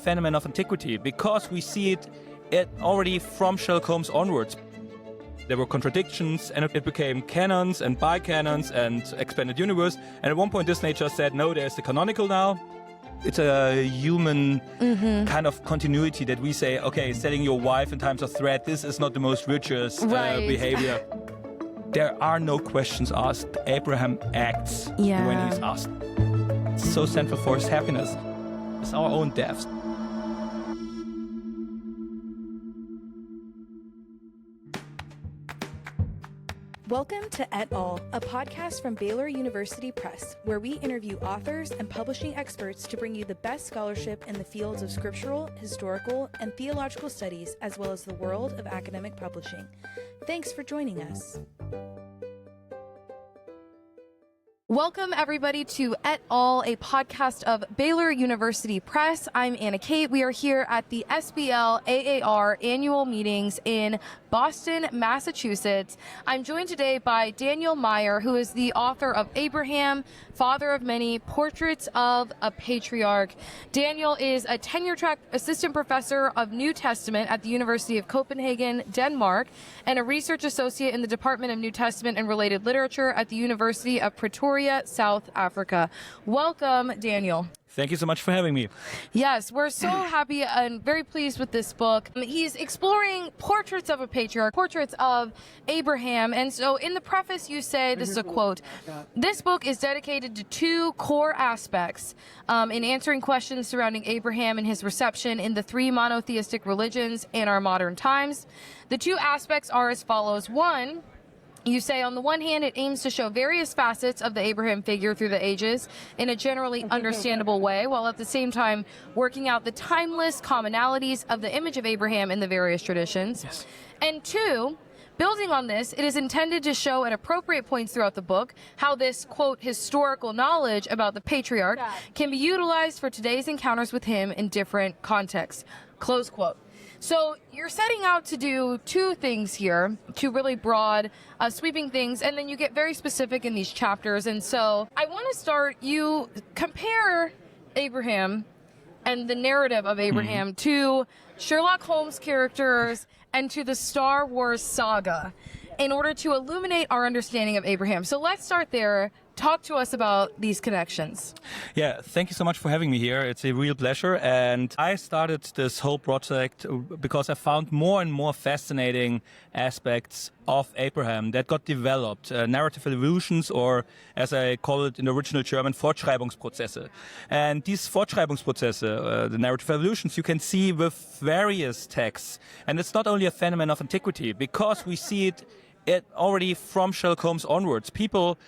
phenomenon of antiquity because we see it already from Sherlock Holmes onwards. There were contradictions, and it became canons and bi-canons and expanded universe. And at one point, Disney just said, no, there's the canonical now. It's a human kind of continuity that we say, okay, selling your wife in times of threat, this is not the most virtuous behavior. There are no questions asked. Abraham acts when he's asked. It's so central for his happiness. It's our own deaths. Welcome to Et al., a podcast from Baylor University Press, where we interview authors and publishing experts to bring you the best scholarship in the fields of scriptural, historical, and theological studies, as well as the world of academic publishing. Thanks for joining us. Welcome, everybody, to Et al., a podcast of Baylor University Press. I'm Anna Kate. We are here at the SBL AAR annual meetings in Boston, Massachusetts. I'm joined today by Daniel Maier, who is the author of Abraham, Father of Many, Portraits of a Patriarch. Daniel is a tenure-track assistant professor of New Testament at the University of Copenhagen, Denmark, and a research associate in the Department of New Testament and Related Literature at the University of Pretoria, South Africa. Welcome, Daniel. Thank you so much for having me. Yes, we're so happy and very pleased with this book. He's exploring portraits of a patriarch, portraits of Abraham. And so in the preface, you say, this is a quote, "This book is dedicated to two core aspects in answering questions surrounding Abraham and his reception in the three monotheistic religions in our modern times. The two aspects are as follows. One, you say, on the one hand, it aims to show various facets of the Abraham figure through the ages in a generally understandable way, while at the same time working out the timeless commonalities of the image of Abraham in the various traditions. Yes. And two, building on this, it is intended to show at appropriate points throughout the book how this, quote, historical knowledge about the patriarch can be utilized for today's encounters with him in different contexts," close quote. So you're setting out to do two things here, two really broad, sweeping things, and then you get very specific in these chapters. And so I want to start, you compare Abraham and the narrative of Abraham to Sherlock Holmes characters and to the Star Wars saga in order to illuminate our understanding of Abraham. So let's start there. Talk to us about these connections. Yeah, thank you so much for having me here. It's a real pleasure. And I started this whole project because I found more and more fascinating aspects of Abraham that got developed, narrative evolutions, or as I call it in the original German, Fortschreibungsprozesse. And these Fortschreibungsprozesse, the narrative evolutions, you can see with various texts. And it's not only a phenomenon of antiquity, because we see it already from Sherlock Holmes onwards. People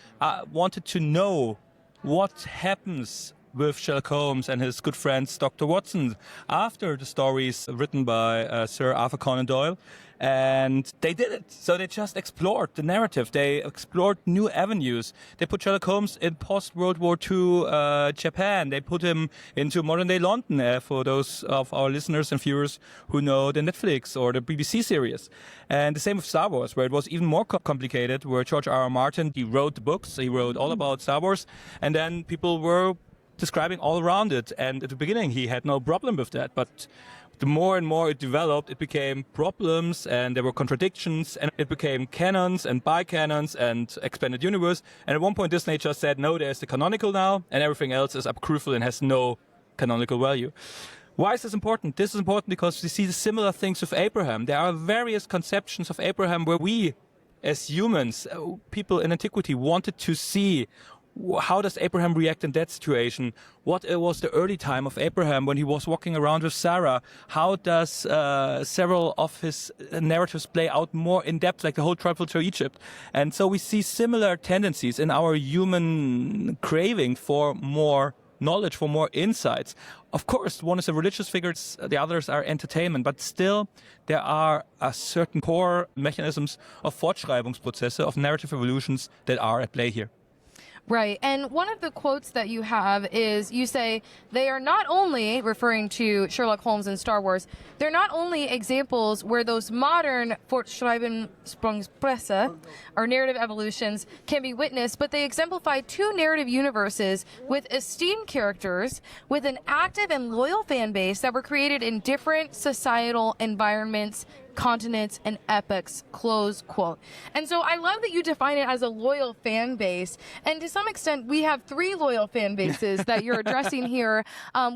wanted to know what happens with Sherlock Holmes and his good friends Dr. Watson after the stories written by Sir Arthur Conan Doyle. And they did it. So they just explored the narrative. They explored new avenues. They put Sherlock Holmes in post-World War II Japan. They put him into modern-day London, for those of our listeners and viewers who know the Netflix or the BBC series. And the same with Star Wars, where it was even more complicated, where George R.R. Martin, he wrote the books. He wrote all about Star Wars. And then people were describing all around it. And at the beginning, he had no problem with that. But the more and more it developed, it became problems and there were contradictions, and it became canons and bi-canons and expanded universe. And at one point, Disney just said, no, there's the canonical now, and everything else is apocryphal and has no canonical value. Why is this important? This is important because we see similar things with Abraham. There are various conceptions of Abraham where we, as humans, people in antiquity, wanted to see how does Abraham react in that situation? What was the early time of Abraham when he was walking around with Sarah? How does several of his narratives play out more in depth, like the whole travel to Egypt? And so we see similar tendencies in our human craving for more knowledge, for more insights. Of course, one is a religious figure, the others are entertainment, but still there are a certain core mechanisms of Fortschreibungsprozesse, of narrative evolutions that are at play here. Right. And one of the quotes that you have is you say they are not only, referring to Sherlock Holmes and Star Wars, they're not only examples where those modern Fortschreibungsprozesse or narrative evolutions can be witnessed, but they exemplify two narrative universes with esteemed characters, with an active and loyal fan base that were created in different societal environments, continents, and epochs, close quote. And so I love that you define it as a loyal fan base. And to some extent, we have three loyal fan bases that you're addressing here.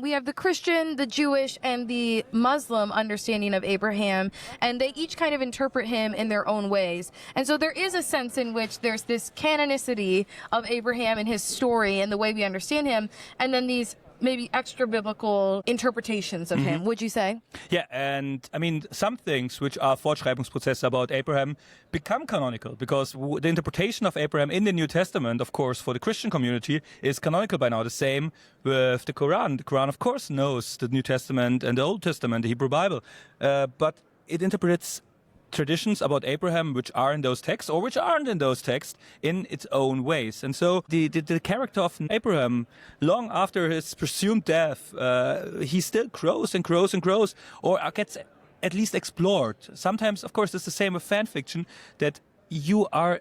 We have the Christian, the Jewish, and the Muslim understanding of Abraham. And they each kind of interpret him in their own ways. And so there is a sense in which there's this canonicity of Abraham and his story and the way we understand him. And then these maybe extra biblical interpretations of him, would you say? Yeah, and I mean, some things which are Fortschreibungsprozesse about Abraham become canonical because the interpretation of Abraham in the New Testament, of course, for the Christian community is canonical by now. The same with the Quran. The Quran, of course, knows the New Testament and the Old Testament, the Hebrew Bible, but it interprets traditions about Abraham which are in those texts or which aren't in those texts in its own ways. And so the character of Abraham, long after his presumed death, he still grows and grows and grows, or gets at least explored. Sometimes, of course, it's the same with fan fiction, that you are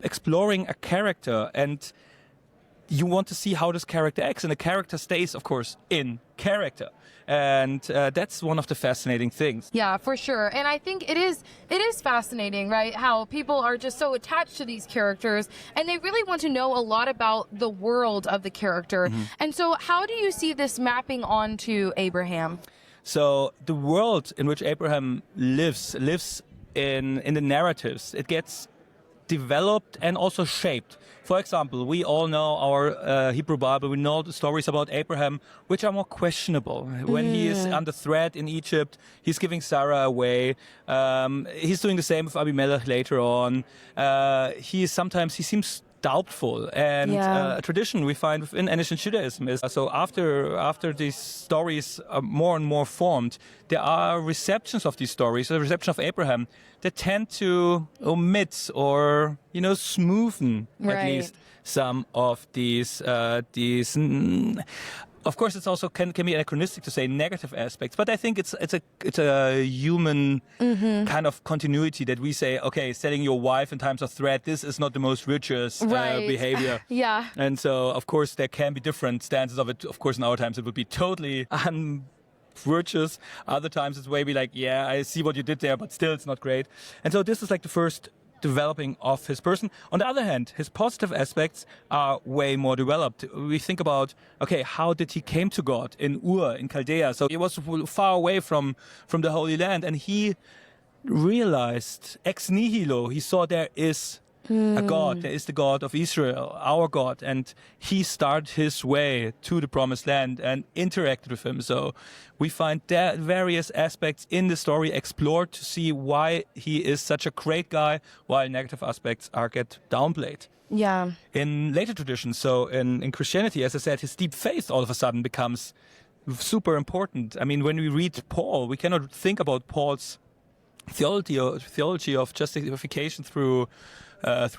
exploring a character and you want to see how this character acts, and the character stays, of course, in character. And that's one of the fascinating things. Yeah, for sure. And I think it is fascinating, right? How people are just so attached to these characters and they really want to know a lot about the world of the character. And so how do you see this mapping onto Abraham? So the world in which Abraham lives in the narratives. It gets developed and also shaped. For example, we all know our Hebrew Bible. We know the stories about Abraham, which are more questionable. When he is under threat in Egypt, he's giving Sarah away. He's doing the same with Abimelech later on. He seems doubtful, and a tradition we find within ancient Judaism is so after these stories are more and more formed, there are receptions of these stories, a reception of Abraham, that tend to omit or smoothen at least some of these. Of course, it's also can be anachronistic to say negative aspects, but I think it's a human kind of continuity that we say, okay, selling your wife in times of threat, this is not the most virtuous behavior. And so, of course, there can be different stances of it. Of course, in our times, it would be totally virtuous. Other times, it's maybe like, yeah, I see what you did there, but still, it's not great. And so, this is like the first developing of his person. On the other hand, his positive aspects are way more developed. We think about, okay, how did he came to God in Ur, in Chaldea? So he was far away from the Holy Land, and he realized ex nihilo, he saw there is a God, there is the God of Israel, our God, and he started his way to the Promised Land and interacted with him. So we find that various aspects in the story explored to see why he is such a great guy, while negative aspects get downplayed. Yeah. In later traditions, so in Christianity, as I said, his deep faith all of a sudden becomes super important. I mean, when we read Paul, we cannot think about Paul's theology of justification through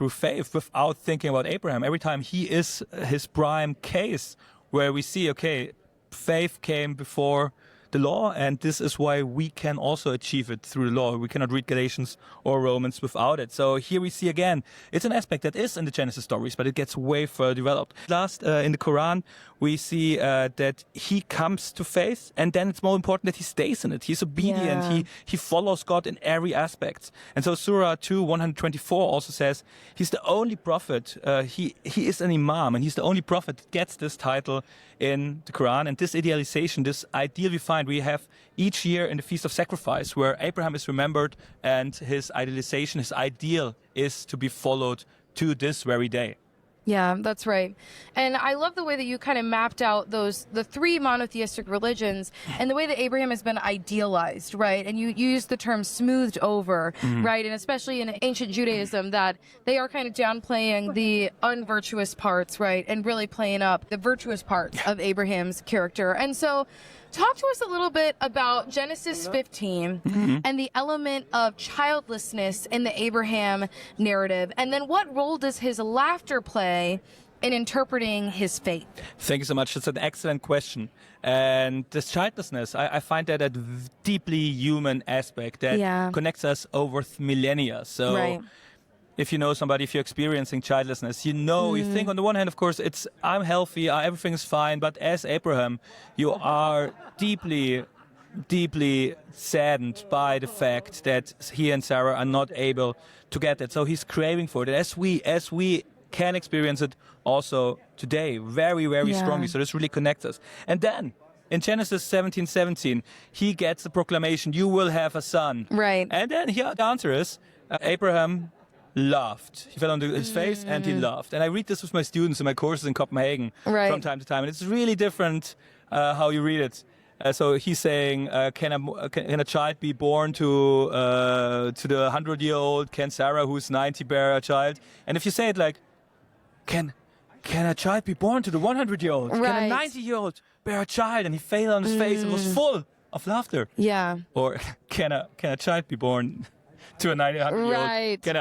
faith without thinking about Abraham. Every time he is his prime case where we see, okay, faith came before the law, and this is why we can also achieve it through the law. We cannot read Galatians or Romans without it. So here we see again, it's an aspect that is in the Genesis stories, but it gets way further developed. Last, in the Quran, we see that he comes to faith, and then it's more important that he stays in it. He's obedient. Yeah. He follows God in every aspect. And so Surah 2:124 also says he's the only prophet. He is an imam, and he's the only prophet that gets this title in the Quran. And this idealization, this ideal we have each year in the Feast of Sacrifice, where Abraham is remembered, and his idealization, his ideal, is to be followed to this very day. Yeah, that's right. And I love the way that you kind of mapped out the three monotheistic religions and the way that Abraham has been idealized, right? And you used the term smoothed over, right? And especially in ancient Judaism, that they are kind of downplaying the unvirtuous parts, right? And really playing up the virtuous parts of Abraham's character. And so talk to us a little bit about Genesis 15 and the element of childlessness in the Abraham narrative. And then what role does his laughter play in interpreting his faith? Thank you so much. It's an excellent question. And this childlessness, I find that a deeply human aspect that connects us over millennia. So if you know somebody, if you're experiencing childlessness, you know, you think on the one hand, of course, I'm healthy, everything is fine. But as Abraham, you are deeply saddened by the fact that he and Sarah are not able to get that. So he's craving for it. As we can experience it also today, very, very strongly. So this really connects us. And then in Genesis 17:17, he gets the proclamation, you will have a son. Right. And then here the answer is, Abraham loved. He fell on his face and he loved. And I read this with my students in my courses in Copenhagen from time to time. And it's really different how you read it. So he's saying, can a child be born to the 100-year-old? Can Sarah, who's 90, bear a child? And if you say it like, can a child be born to the 100-year-old? Can a 90-year-old bear a child? And he fell on his face and was full of laughter. Yeah. Or can a child be born to a 100-year-old? Right. To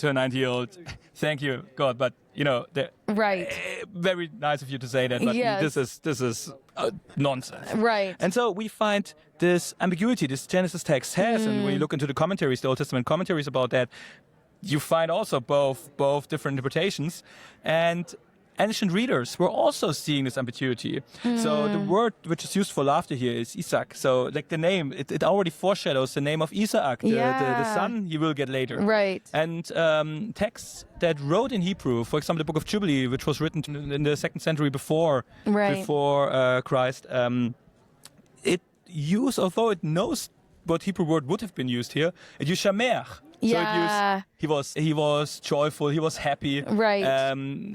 a 90-year-old? Thank you, God. But you know, very nice of you to say that. But this is nonsense. Right. And so we find this ambiguity this Genesis text has, and when you look into the commentaries, the Old Testament commentaries about that, you find also both different interpretations, and ancient readers were also seeing this ambiguity. So the word which is used for laughter here is Isaac. So like the name, it already foreshadows the name of Isaac, the son he will get later. Right. And texts that wrote in Hebrew, for example, the Book of Jubilee, which was written in the 2nd century before Christ, although it knows what Hebrew word would have been used here, it used shameach. So he was joyful, he was happy. Right.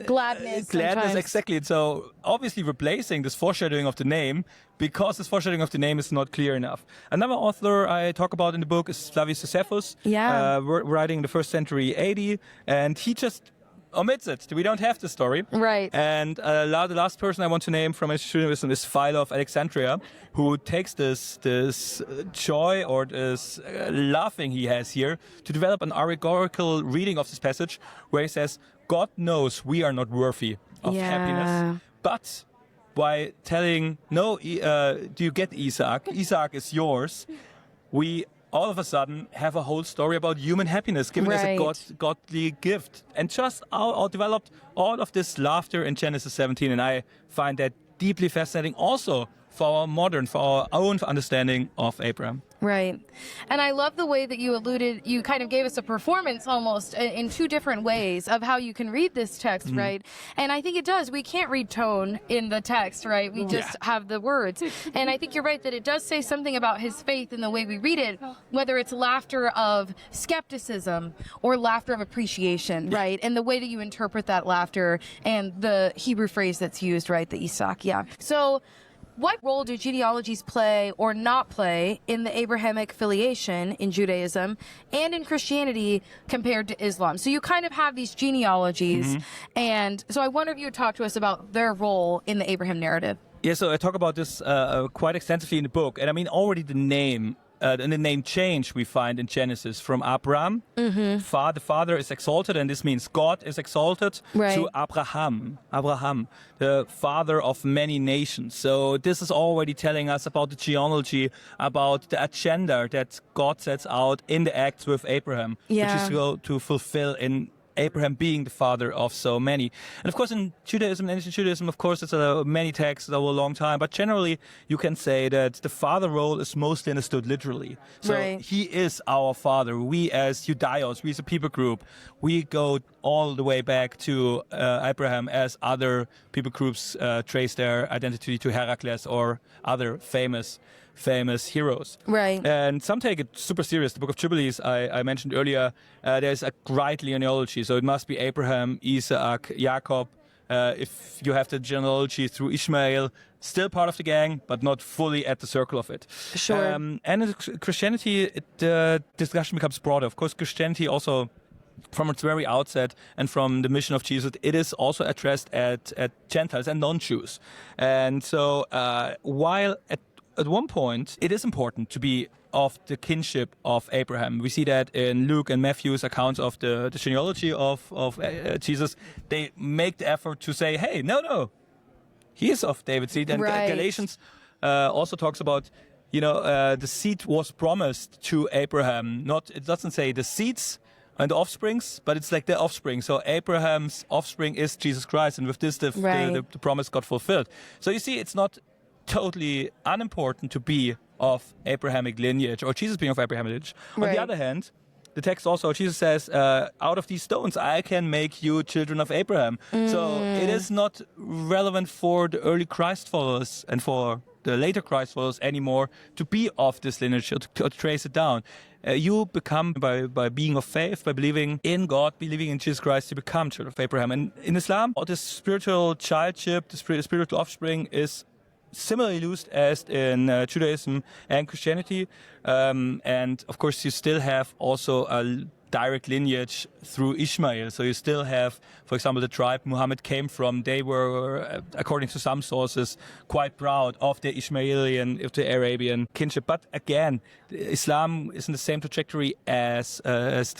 Gladness, exactly. So obviously replacing this foreshadowing of the name, because this foreshadowing of the name is not clear enough. Another author I talk about in the book is Flavius Josephus, writing in the 1st century AD, and he just omits it. We don't have the story. Right. And the last person I want to name from ancient Judaism is Philo of Alexandria, who takes this joy or this laughing he has here to develop an allegorical reading of this passage where he says, God knows we are not worthy of happiness, but by telling, do you get Isaac? Isaac is yours. We all of a sudden have a whole story about human happiness given as a godly gift. And just developed all of this laughter in Genesis 17. And I find that deeply fascinating also for our own understanding of Abraham. Right. And I love the way that you kind of gave us a performance almost in two different ways of how you can read this text, right? And I think it does. We can't read tone in the text, right? We just have the words. And I think you're right that it does say something about his faith in the way we read it, whether it's laughter of skepticism or laughter of appreciation, right? And the way that you interpret that laughter and the Hebrew phrase that's used, right? The Isaac, So what role do genealogies play or not play in the Abrahamic filiation in Judaism and in Christianity compared to Islam? So you kind of have these genealogies, and so I wonder if you would talk to us about their role in the Abraham narrative. Yeah, so I talk about this quite extensively in the book, and I mean already the name change we find in Genesis from Abraham, the father is exalted, and this means God is exalted, to Abraham, the father of many nations. So this is already telling us about the genealogy, about the agenda that God sets out in the Acts with Abraham, which is to fulfill in Abraham being the father of so many. And of course in Judaism, ancient Judaism, of course it's many texts over a long time, but generally you can say that the father role is mostly understood literally. So he is our father. We as Judaios, we as a people group, we go all the way back to Abraham, as other people groups trace their identity to Heracles or other famous heroes. Right. And some take it super serious. The Book of Jubilees I mentioned earlier, there's a great genealogy. So it must be Abraham, Isaac, Jacob. If you have the genealogy through Ishmael, still part of the gang, but not fully at the circle of it. Sure. And in Christianity, the discussion becomes broader. Of course, Christianity also, from its very outset and from the mission of Jesus, it is also addressed at Gentiles and non-Jews. And so while at one point, it is important to be of the kinship of Abraham. We see that in Luke and Matthew's accounts of the genealogy of Jesus. They make the effort to say, hey, no, he is of David's seed. And Galatians also talks about, the seed was promised to Abraham. It doesn't say the seeds and the offsprings, but it's like the offspring. So Abraham's offspring is Jesus Christ, and with this, the promise got fulfilled. So you see, it's not totally unimportant to be of Abrahamic lineage, or Jesus being of Abrahamic lineage. On the other hand, the text also, Jesus says, out of these stones, I can make you children of Abraham. So it is not relevant for the early Christ followers and for the later Christ followers anymore to be of this lineage, to trace it down. You become, by being of faith, by believing in God, believing in Jesus Christ, you become children of Abraham. And in Islam, this spiritual childship, the spiritual offspring is similarly used as in Judaism and Christianity. And of course, you still have also a direct lineage through Ishmael. So you still have, for example, the tribe Muhammad came from. They were, according to some sources, quite proud of the Ishmaelian, of the Arabian kinship. But again, Islam is in the same trajectory as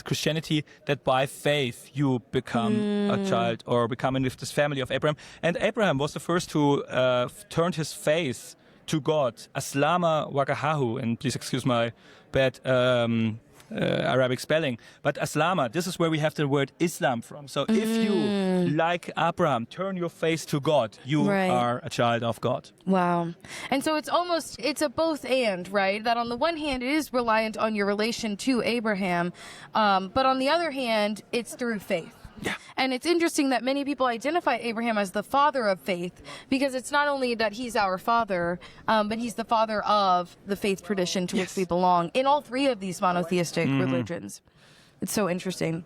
Christianity, that by faith you become a child or become in with this family of Abraham. And Abraham was the first who turned his face to God. Aslama wakahahu, and please excuse my bad Arabic spelling, but aslama, this is where we have the word Islam from. So if you, like Abraham, turn your face to God, you are a child of God. Wow. And so it's a both and, right? That on the one hand, it is reliant on your relation to Abraham, but on the other hand, it's through faith. Yeah. And it's interesting that many people identify Abraham as the father of faith, because it's not only that he's our father, but he's the father of the faith tradition to which we belong in all three of these monotheistic religions. It's so interesting.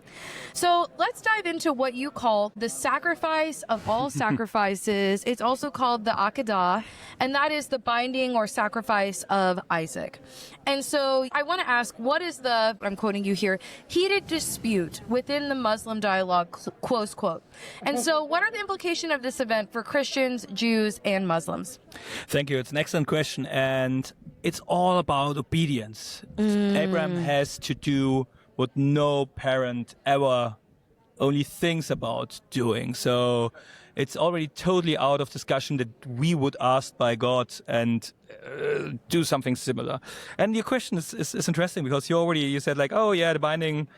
So let's dive into what you call the sacrifice of all sacrifices. It's also called the Akedah, and that is the binding or sacrifice of Isaac. And so I want to ask, what is the, I'm quoting you here, heated dispute within the Muslim dialogue, close quote. And so what are the implications of this event for Christians, Jews, and Muslims? Thank you. It's an excellent question. And it's all about obedience. Abraham has to do what no parent ever only thinks about doing. So it's already totally out of discussion that we would ask by God and do something similar. And your question is interesting, because you said like, oh yeah, the binding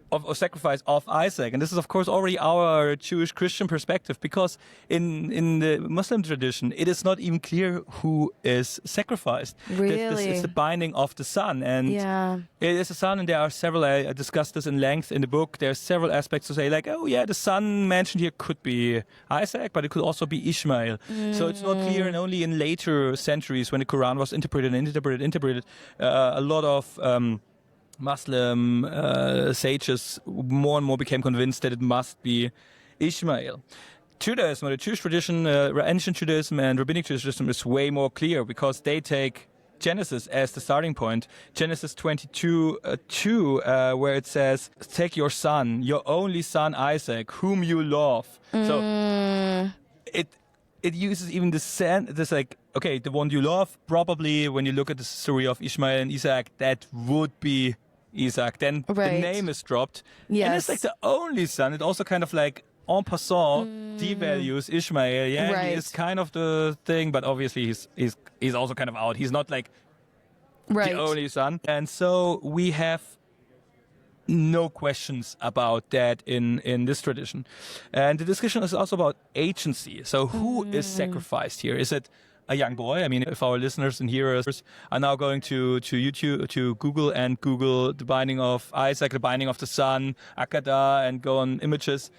of sacrifice of Isaac. And this is, of course, already our Jewish Christian perspective, because in the Muslim tradition, it is not even clear who is sacrificed. Really? This is the binding of the son. And it is a son, and there are several, I discussed this in length in the book, there are several aspects to say, like, oh yeah, the son mentioned here could be Isaac, but it could also be Ishmael. So it's not clear, and only in later centuries, when the Quran was interpreted, a lot of Muslim sages more and more became convinced that it must be Ishmael. Judaism, or the Jewish tradition, ancient Judaism and rabbinic Judaism, is way more clear, because they take Genesis as the starting point. Genesis 22:2, where it says, "Take your son, your only son Isaac, whom you love." So it uses even this like, okay, the one you love. Probably when you look at the story of Ishmael and Isaac, that would be Isaac. Then the name is dropped. Yes. And it's like the only son. It also kind of like en passant devalues Ishmael. Yeah, he is kind of the thing, but obviously he's also kind of out. He's not like the only son. And so we have no questions about that in this tradition. And the discussion is also about agency. So who is sacrificed here? Is it a young boy? I mean, if our listeners and hearers are now going to YouTube, to Google the binding of Isaac, the binding of the son, Akedah, and go on images,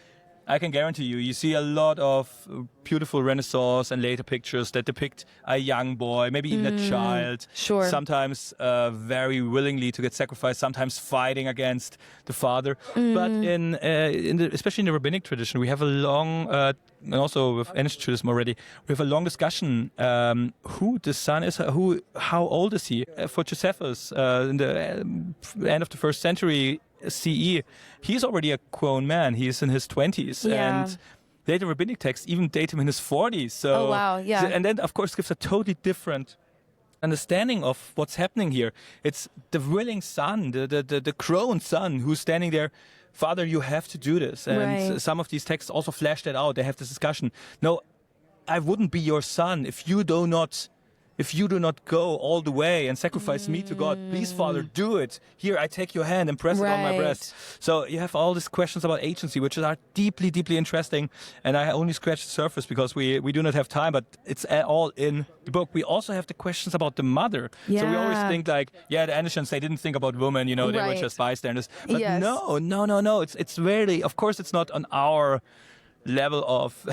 I can guarantee you see a lot of beautiful Renaissance and later pictures that depict a young boy, maybe even a child, sometimes very willingly to get sacrificed, sometimes fighting against the father. But especially in the rabbinic tradition, we have a long, and also with ancient Judaism already, we have a long discussion who the son is, how old is he? For Josephus, in the end of the 1st century CE, he's already a grown man. He's in his 20s. And later rabbinic texts even date him in his 40s. So, oh, wow. Yeah. And then, of course, gives a totally different understanding of what's happening here. It's the willing son, the grown son who's standing there. Father, you have to do this. And some of these texts also flesh that out. They have this discussion. No, I wouldn't be your son if you do not go all the way and sacrifice me to God. Please, Father, do it. Here, I take your hand and press it on my breast. So you have all these questions about agency, which are deeply, deeply interesting. And I only scratched the surface because we do not have time, but it's all in the book. We also have the questions about the mother. Yeah. So we always think like, the ancients, they didn't think about women, they were just bystanders. But no. It's really, of course, it's not on our level of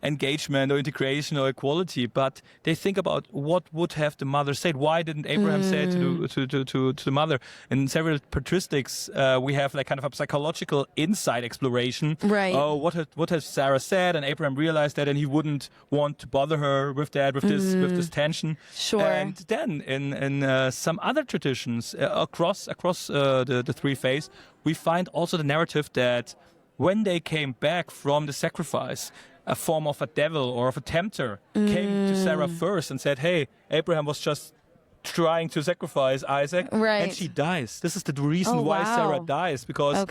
engagement or integration or equality, but they think about what would have the mother said. Why didn't Abraham say to the mother? In several patristics, we have like kind of a psychological insight exploration. Right. Oh, what has Sarah said? And Abraham realized that, and he wouldn't want to bother her with that, with this tension. Sure. And then in some other traditions across the three faiths, we find also the narrative that when they came back from the sacrifice, a form of a devil or of a tempter came to Sarah first and said, hey, Abraham was just trying to sacrifice Isaac, and she dies. This is the reason why Sarah dies, because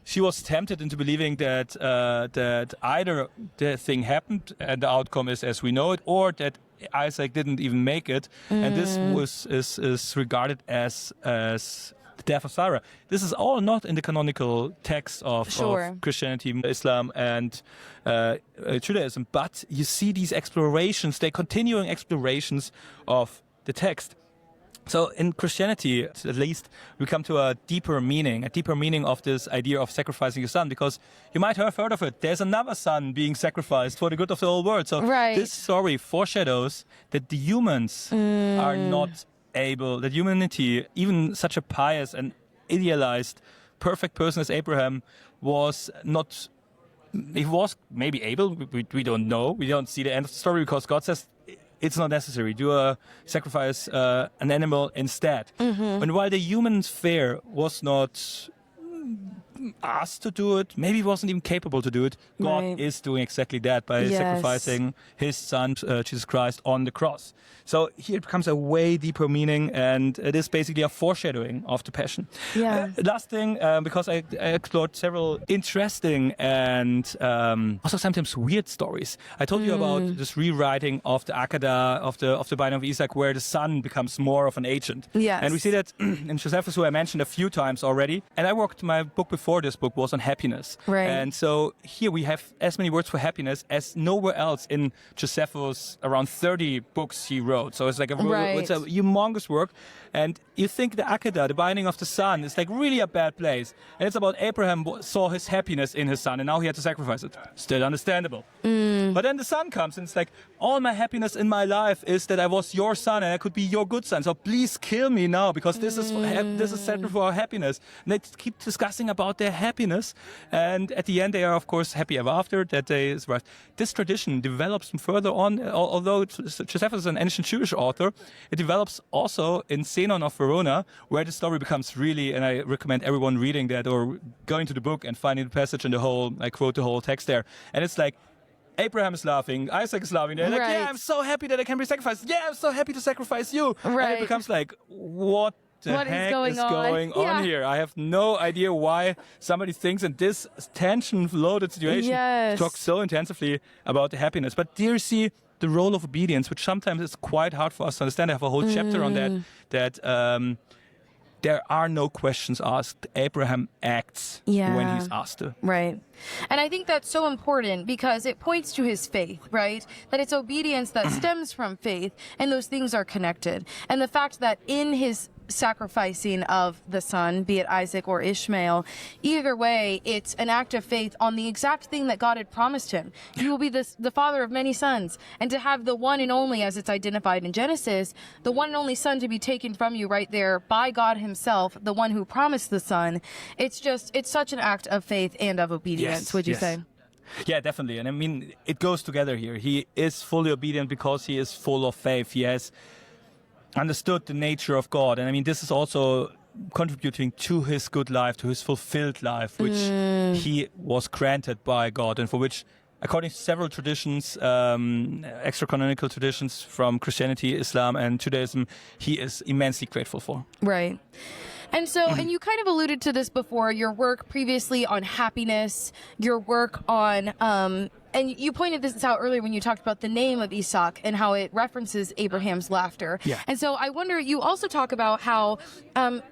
she was tempted into believing that that either the thing happened and the outcome is as we know it, or that Isaac didn't even make it, and this is regarded as the death of Sarah. This is all not in the canonical text of Christianity, Islam, and Judaism, but you see these explorations, they're continuing explorations of the text. So in Christianity, at least, we come to a deeper meaning of this idea of sacrificing your son, because you might have heard of it. There's another son being sacrificed for the good of the whole world. So this story foreshadows that the humans are not able, that humanity, even such a pious and idealized, perfect person as Abraham, was not. He was maybe able. We don't know. We don't see the end of the story because God says it's not necessary. Sacrifice an animal instead. And while the human sphere was not asked to do it, maybe wasn't even capable to do it, God is doing exactly that by sacrificing his son, Jesus Christ, on the cross. So here it becomes a way deeper meaning, and it is basically a foreshadowing of the Passion. Last thing, because I explored several interesting and also sometimes weird stories. I told you about this rewriting of the Akada, of the binding of Isaac, where the son becomes more of an agent. And we see that in Josephus, who I mentioned a few times already. And my book before this book was on happiness. And so here we have as many words for happiness as nowhere else in Josephus' around 30 books he wrote. So it's like it's a humongous work. And you think the Akada, the binding of the son, is like really a bad place. And it's about Abraham saw his happiness in his son, and now he had to sacrifice it. Still understandable. But then the son comes, and it's like, all my happiness in my life is that I was your son and I could be your good son. So please kill me now, because this is set for our happiness. And they keep discussing about their happiness, and at the end they are of course happy ever after that they survived. This tradition develops further on, although Josephus is an ancient Jewish author, it develops also in Zenon of Verona, where the story becomes really, and I recommend everyone reading that or going to the book and finding the passage and I quote the whole text there, and it's like Abraham is laughing, Isaac is laughing, they're like, I'm so happy that I can be sacrificed, I'm so happy to sacrifice you, and it becomes like, what the heck is going on here? I have no idea why somebody thinks in this tension-loaded situation talks so intensively about the happiness. But do you see the role of obedience, which sometimes is quite hard for us to understand? I have a whole chapter on that there are no questions asked. Abraham acts when he's asked to. And I think that's so important because it points to his faith, right? That it's obedience that stems from faith, and those things are connected. And the fact that in his sacrificing of the son, be it Isaac or Ishmael, either way, it's an act of faith on the exact thing that God had promised him. You will be the father of many sons. And to have the one and only, as it's identified in Genesis, the one and only son to be taken from you right there by God himself, the one who promised the son, it's such an act of faith and of obedience, would you say? Yeah, definitely. And I mean, it goes together here. He is fully obedient because he is full of faith. He has understood the nature of God. And I mean, this is also contributing to his good life, to his fulfilled life, which he was granted by God and for which according to several traditions, extra-canonical traditions from Christianity, Islam, and Judaism, he is immensely grateful for. Right. And so, and you kind of alluded to this before, your work previously on happiness, your work on, and you pointed this out earlier when you talked about the name of Isaac and how it references Abraham's laughter. Yeah. And so I wonder, you also talk about how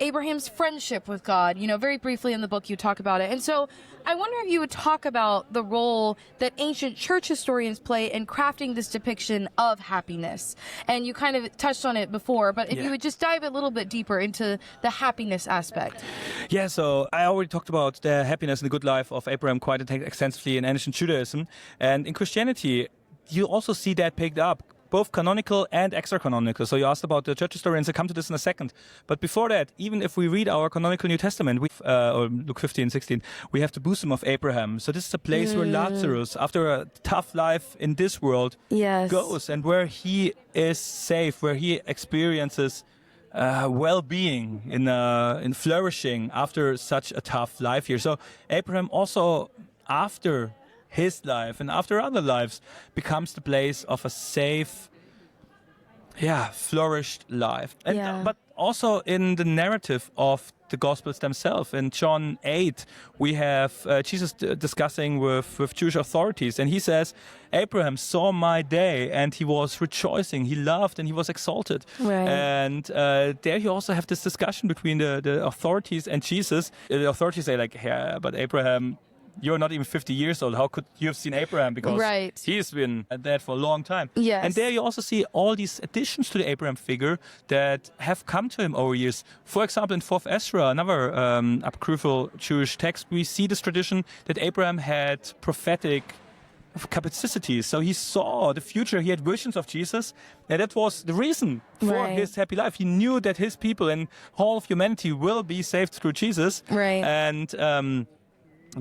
Abraham's friendship with God, very briefly in the book you talk about it. And so I wonder if you would talk about the role that ancient church historians play in crafting this depiction of happiness. And you kind of touched on it before, but if you would just dive a little bit deeper into the happiness aspect. Yeah, so I already talked about the happiness and the good life of Abraham quite extensively in ancient Judaism. And in Christianity, you also see that picked up, both canonical and extra-canonical. So you asked about the church historians. I'll come to this in a second. But before that, even if we read our canonical New Testament, or Luke 15, 16, we have the bosom of Abraham. So this is a place where Lazarus, after a tough life in this world, goes, and where he is safe, where he experiences well-being, in flourishing after such a tough life here. So Abraham also, after his life and after other lives, becomes the place of a safe, flourished life. And, but also in the narrative of the Gospels themselves. In John 8, we have Jesus discussing with Jewish authorities, and he says, Abraham saw my day and he was rejoicing, he loved and he was exalted. Right. And there you also have this discussion between the authorities and Jesus. The authorities say like, yeah, but Abraham, you're not even 50 years old. How could you have seen Abraham? Because he's been dead for a long time. Yes. And there you also see all these additions to the Abraham figure that have come to him over years. For example, in 4th Ezra, another apocryphal Jewish text, we see this tradition that Abraham had prophetic capacities. So he saw the future. He had visions of Jesus. And that was the reason for his happy life. He knew that his people and all of humanity will be saved through Jesus. Right. And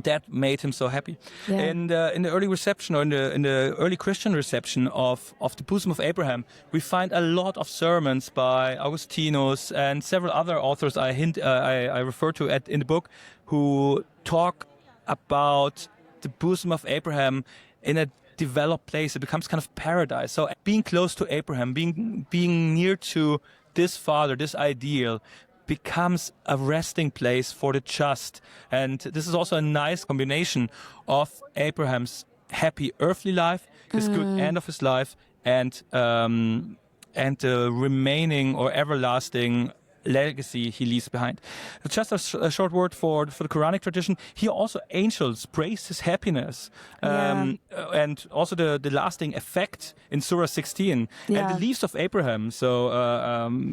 that made him so happy. Yeah. In the early reception, or in the early Christian reception of the bosom of Abraham, we find a lot of sermons by Augustinus and several other authors I refer to in the book, who talk about the bosom of Abraham in a developed place. It becomes kind of paradise. So being close to Abraham, being near to this father, this ideal, becomes a resting place for the just. And this is also a nice combination of Abraham's happy earthly life, his good end of his life, and the remaining or everlasting legacy he leaves behind. Just a short word for the Quranic tradition. Here also angels praise his happiness, and also the lasting effect in Surah 16 and the leaves of Abraham. So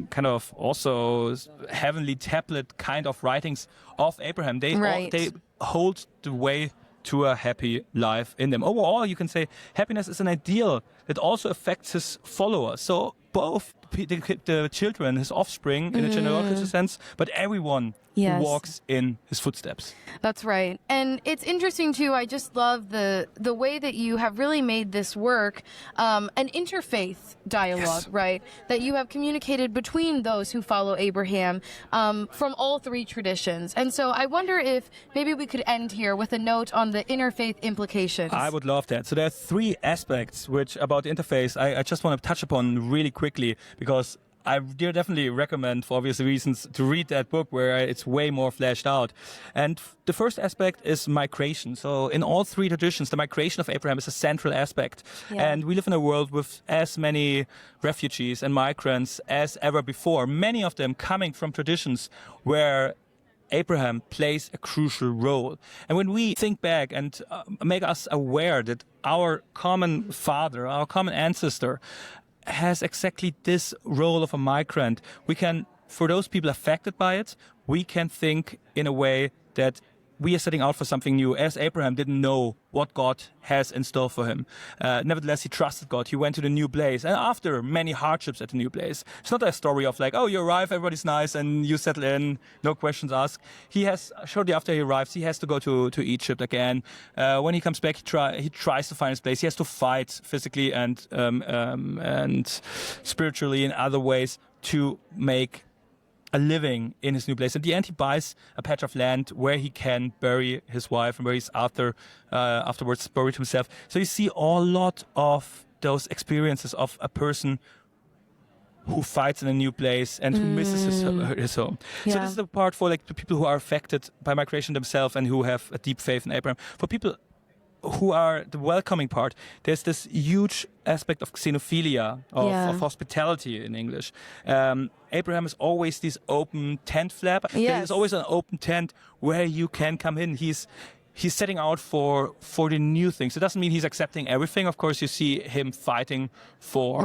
kind of also heavenly tablet kind of writings of Abraham. They hold the way to a happy life in them. Overall, you can say happiness is an ideal that also affects his followers. So both the children, his offspring, in a genealogical sense, but everyone who walks in his footsteps. That's right. And it's interesting, too. I just love the way that you have really made this work an interfaith dialogue, right? That you have communicated between those who follow Abraham from all three traditions. And so I wonder if maybe we could end here with a note on the interfaith implications. I would love that. So there are three aspects about interfaith I just want to touch upon really quickly, because I definitely recommend, for obvious reasons, to read that book where it's way more fleshed out. And the first aspect is migration. So in all three traditions, the migration of Abraham is a central aspect. And we live in a world with as many refugees and migrants as ever before, many of them coming from traditions where Abraham plays a crucial role. And when we think back and make us aware that our common father, our common ancestor, has exactly this role of a migrant, we can, for those people affected by it, we can think in a way that we are setting out for something new, as Abraham didn't know what God has in store for him. Nevertheless, he trusted God. He went to the new place. And after many hardships at the new place, it's not a story of like, oh, you arrive, everybody's nice, and you settle in, no questions asked. He has, shortly after he arrives, he has to go to Egypt again. When he comes back, he tries to find his place. He has to fight physically and spiritually in other ways to make a living in his new place. At the end, he buys a patch of land where he can bury his wife and where he's afterwards buried himself. So you see a lot of those experiences of a person who fights in a new place and who misses his home. Yeah. So this is the part for like the people who are affected by migration themselves and who have a deep faith in Abraham. For people who are the welcoming part, there's this huge aspect of xenophilia, of hospitality in English. Abraham is always this open tent flap. Yes. There's always an open tent where you can come in. He's setting out for the new things. It doesn't mean he's accepting everything. Of course, you see him fighting for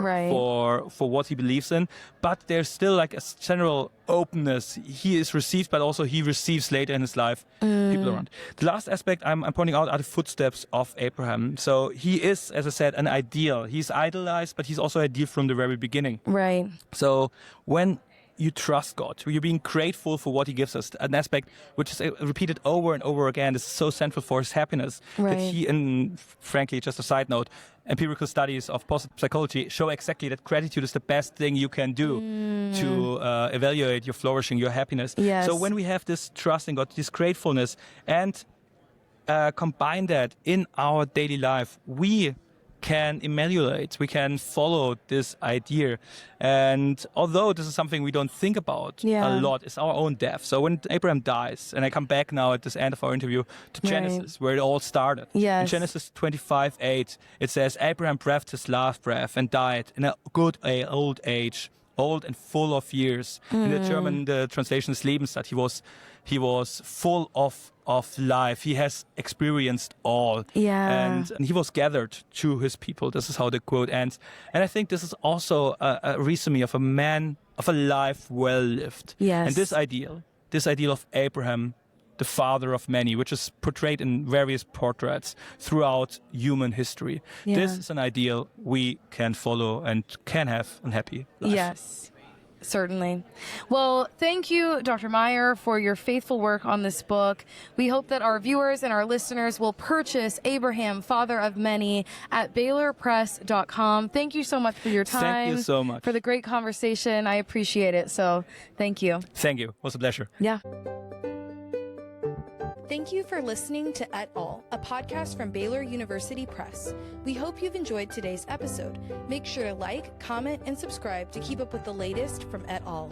what he believes in. But there's still like a general openness. He is received, but also he receives later in his life people around. The last aspect I'm pointing out are the footsteps of Abraham. So he is, as I said, an ideal. He's idolized, but he's also ideal from the very beginning. Right. So when you trust God, you're being grateful for what he gives us, an aspect which is repeated over and over again. This is so central for his happiness that he, and frankly, just a side note, empirical studies of positive psychology show exactly that gratitude is the best thing you can do to evaluate your flourishing, your happiness. Yes. So when we have this trust in God, this gratefulness, and combine that in our daily life, we can emulate, we can follow this idea. And although this is something we don't think about a lot, it's our own death. So when Abraham dies, and I come back now at this end of our interview to Genesis, where it all started. Yes. In Genesis 25:8, it says, Abraham breathed his last breath and died in a good old age, old and full of years. In the German, the translation is Lebensstadt. He was full of life. He has experienced all. And he was gathered to his people. This is how the quote ends. And I think this is also a resume of a man, of a life well lived. Yes. And this ideal of Abraham, the father of many, which is portrayed in various portraits throughout human history. This is an ideal we can follow and can have a happy life. Yes. Certainly. Well, thank you, Dr. Maier, for your faithful work on this book. We hope that our viewers and our listeners will purchase Abraham, Father of Many, at BaylorPress.com. Thank you so much for your time. Thank you so much. For the great conversation. I appreciate it. So thank you. Thank you. It was a pleasure. Yeah. Thank you for listening to Et Al., a podcast from Baylor University Press. We hope you've enjoyed today's episode. Make sure to like, comment, and subscribe to keep up with the latest from Et Al.